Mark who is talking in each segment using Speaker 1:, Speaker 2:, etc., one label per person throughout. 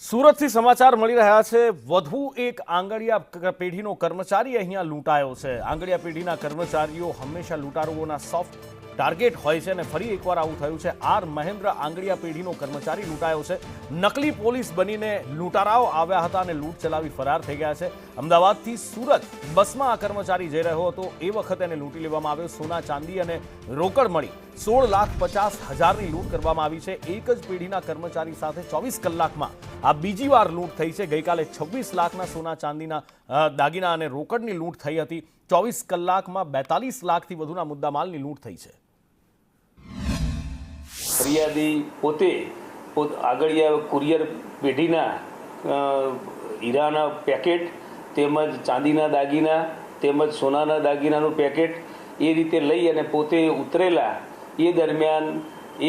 Speaker 1: સુરતથી સમાચાર મળી રહ્યા છે। વધુ એક આંગળીયા પેઢીનો કર્મચારી અહીંયા લૂંટાયો છે। આંગળીયા પેઢીના કર્મચારીઓ હંમેશા લૂંટારુઓના સોફ્ટ ટાર્ગેટ હોય છે અને ફરી એકવાર આવું થયું છે। આર મહેન્દ્ર આંગળીયા પેઢીનો કર્મચારી લૂંટાયો છે। નકલી પોલીસ બનીને લૂંટારાઓ આવ્યા હતા અને લૂંટ ચલાવી ફરાર થઈ ગયા છે। અમદાવાદથી સુરત બસમાં આ કર્મચારી જઈ રહ્યો હતો। એ વખતે એને લૂંટી લેવામાં આવ્યો। સોના ચાંદી અને રોકડ મળી 16,50,000ની લૂંટ કરવામાં આવી છે। એક જ પેઢીના કર્મચારી સાથે 24 કલાકમાં આ બીજી વાર લૂંટ થઈ છે। ગઈકાલે 26 લાખના સોના ચાંદીના દાગીના અને રોકડની લૂંટ થઈ હતી। 24 કલાકમાં 42 લાખથી વધુના મુદ્દામાલની લૂંટ થઈ છે।
Speaker 2: ફરિયાદી પોતે આગળિયા કુરિયર પેઢીના હીરાના પેકેટ તેમજ ચાંદીના દાગીના તેમજ સોનાના દાગીનાનું પેકેટ એ રીતે લઈ અને પોતે ઉતરેલા એ દરમિયાન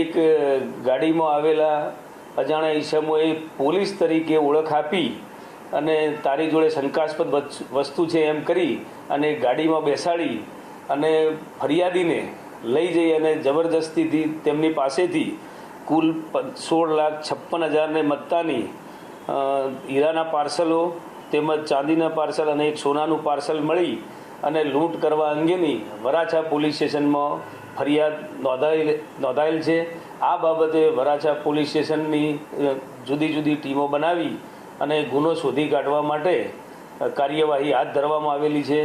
Speaker 2: એક ગાડીમાં આવેલા અજાણ્યા ઈસમોએ પોલીસ તરીકે ઓળખ આપી અને તારી જોડે શંકાસ્પદ વસ્તુ છે એમ કરી અને ગાડીમાં બેસાડી અને ફરિયાદીને લઈ જઈ અને જબરજસ્તીથી તેમની પાસેથી કુલ 16,56,000ને મત્તાની હીરાના પાર્સલો તેમજ ચાંદીના પાર્સલ અને એક સોનાનું પાર્સલ મળી અને લૂંટ કરવા અંગેની વરાછા પોલીસ સ્ટેશનમાં ફરિયાદ નોંધાયેલ છે। આ બાબતે વરાછા પોલીસ સ્ટેશનની જુદી જુદી ટીમો બનાવી અને ગુનો શોધી કાઢવા માટે કાર્યવાહી હાથ ધરવામાં આવેલી છે।